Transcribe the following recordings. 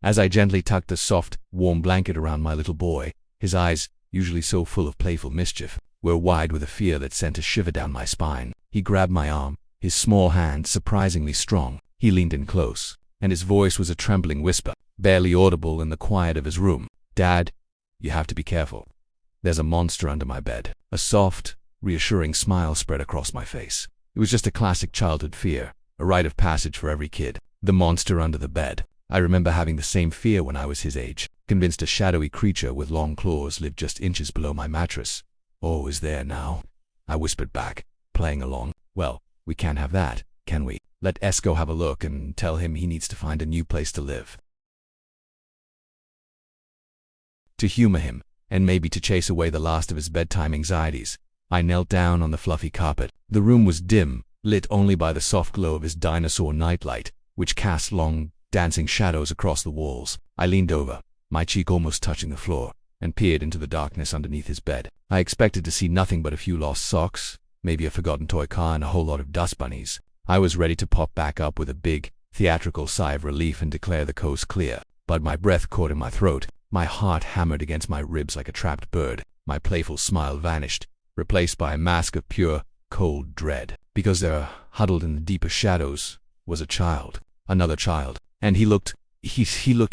As I gently tucked the soft, warm blanket around my little boy, his eyes, usually so full of playful mischief, were wide with a fear that sent a shiver down my spine. He grabbed my arm, his small hand surprisingly strong. He leaned in close, and his voice was a trembling whisper, barely audible in the quiet of his room. "Dad, you have to be careful. There's a monster under my bed." A soft, reassuring smile spread across my face. It was just a classic childhood fear, a rite of passage for every kid. The monster under the bed. I remember having the same fear when I was his age, convinced a shadowy creature with long claws lived just inches below my mattress. "Oh, is there now?" I whispered back, playing along. "Well, we can't have that, can we? Let Esco have a look and tell him he needs to find a new place to live." To humor him, and maybe to chase away the last of his bedtime anxieties, I knelt down on the fluffy carpet. The room was dim, lit only by the soft glow of his dinosaur nightlight, which cast long, dancing shadows across the walls. I leaned over, my cheek almost touching the floor, and peered into the darkness underneath his bed. I expected to see nothing but a few lost socks, maybe a forgotten toy car and a whole lot of dust bunnies. I was ready to pop back up with a big, theatrical sigh of relief and declare the coast clear, but my breath caught in my throat. My heart hammered against my ribs like a trapped bird. My playful smile vanished, replaced by a mask of pure, cold dread, because there, huddled in the deeper shadows, was a child, another child, and he looked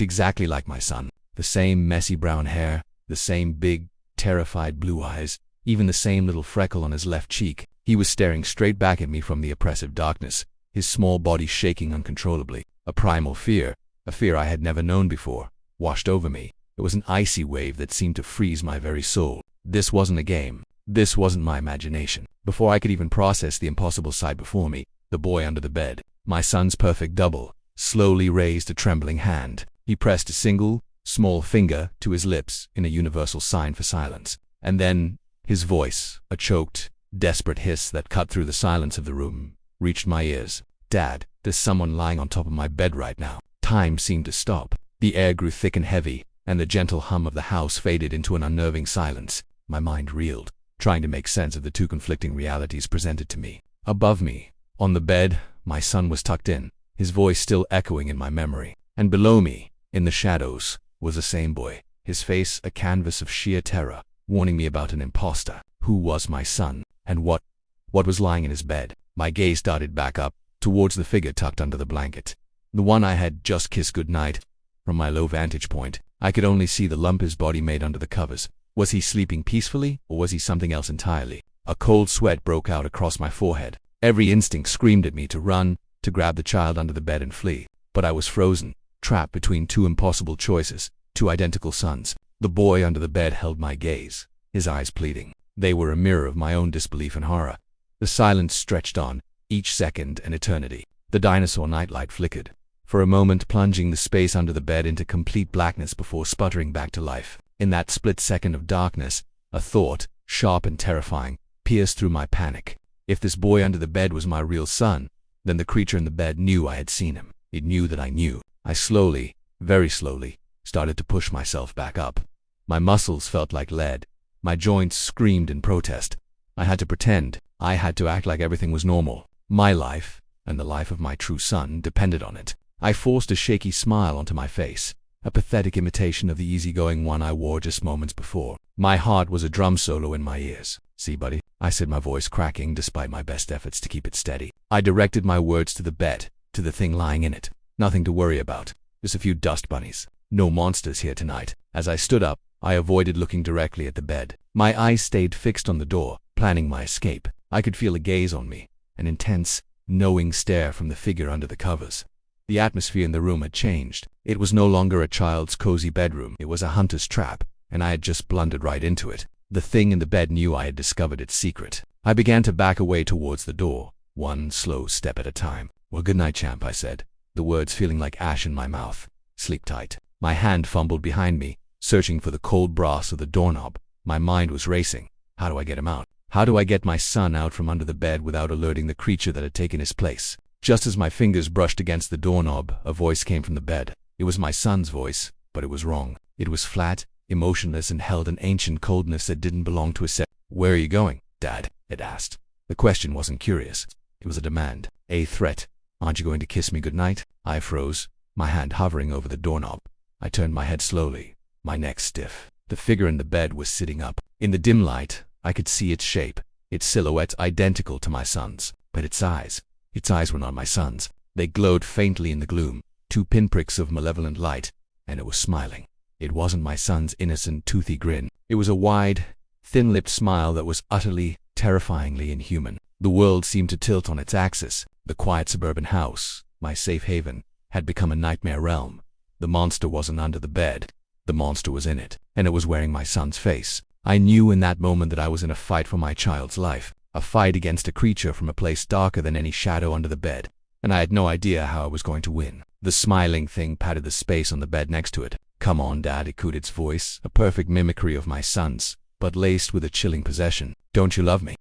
exactly like my son. The same messy brown hair, the same big, terrified blue eyes, even the same little freckle on his left cheek. He was staring straight back at me from the oppressive darkness, his small body shaking uncontrollably. A primal fear, a fear I had never known before, washed over me. It was an icy wave that seemed to freeze my very soul. This wasn't a game. This wasn't my imagination. Before I could even process the impossible sight before me, the boy under the bed, my son's perfect double, slowly raised a trembling hand. He pressed a single, small finger to his lips in a universal sign for silence. And then, his voice, a choked, desperate hiss that cut through the silence of the room, reached my ears. "Dad, there's someone lying on top of my bed right now." Time seemed to stop. The air grew thick and heavy, and the gentle hum of the house faded into an unnerving silence. My mind reeled, trying to make sense of the two conflicting realities presented to me. Above me, on the bed, my son was tucked in, his voice still echoing in my memory. And below me, in the shadows, was the same boy, his face a canvas of sheer terror, warning me about an imposter. Who was my son, and what was lying in his bed? My gaze darted back up, towards the figure tucked under the blanket, the one I had just kissed goodnight. From my low vantage point, I could only see the lump his body made under the covers. Was he sleeping peacefully, or was he something else entirely? A cold sweat broke out across my forehead. Every instinct screamed at me to run, to grab the child under the bed and flee. But I was frozen, trapped between two impossible choices, two identical sons. The boy under the bed held my gaze, his eyes pleading. They were a mirror of my own disbelief and horror. The silence stretched on, each second an eternity. The dinosaur nightlight flickered, for a moment plunging the space under the bed into complete blackness before sputtering back to life. In that split second of darkness, a thought, sharp and terrifying, pierced through my panic. If this boy under the bed was my real son, then the creature in the bed knew I had seen him. It knew that I knew. I slowly, very slowly, started to push myself back up. My muscles felt like lead. My joints screamed in protest. I had to pretend. I had to act like everything was normal. My life, and the life of my true son, depended on it. I forced a shaky smile onto my face, a pathetic imitation of the easygoing one I wore just moments before. My heart was a drum solo in my ears. "See, buddy," I said, my voice cracking despite my best efforts to keep it steady. I directed my words to the bed, to the thing lying in it. Nothing to worry about. Just a few dust bunnies. No monsters here tonight. As I stood up, I avoided looking directly at the bed. My eyes stayed fixed on the door, planning my escape. I could feel a gaze on me, an intense, knowing stare from the figure under the covers. The atmosphere in the room had changed. It was no longer a child's cozy bedroom. It was a hunter's trap, and I had just blundered right into it. The thing in the bed knew I had discovered its secret. I began to back away towards the door, one slow step at a time. "Well, good night, champ," I said, the words feeling like ash in my mouth. "Sleep tight." My hand fumbled behind me, searching for the cold brass of the doorknob. My mind was racing. How do I get him out? How do I get my son out from under the bed without alerting the creature that had taken his place? Just as my fingers brushed against the doorknob, a voice came from the bed. It was my son's voice, but it was wrong. It was flat, emotionless, and held an ancient coldness that didn't belong to a set. "Where are you going, Dad?" it asked. The question wasn't curious. It was a demand, a threat. "Aren't you going to kiss me goodnight?" I froze, my hand hovering over the doorknob. I turned my head slowly, my neck stiff. The figure in the bed was sitting up. In the dim light, I could see its shape, its silhouette identical to my son's. But its eyes were not my son's. They glowed faintly in the gloom, 2 pinpricks of malevolent light, and it was smiling. It wasn't my son's innocent, toothy grin. It was a wide, thin-lipped smile that was utterly, terrifyingly inhuman. The world seemed to tilt on its axis. The quiet suburban house, my safe haven, had become a nightmare realm. The monster wasn't under the bed. The monster was in it, and it was wearing my son's face. I knew in that moment that I was in a fight for my child's life, a fight against a creature from a place darker than any shadow under the bed, and I had no idea how I was going to win. The smiling thing patted the space on the bed next to it. "Come on, Dad," it cooed its voice, a perfect mimicry of my son's, but laced with a chilling possession. "Don't you love me?"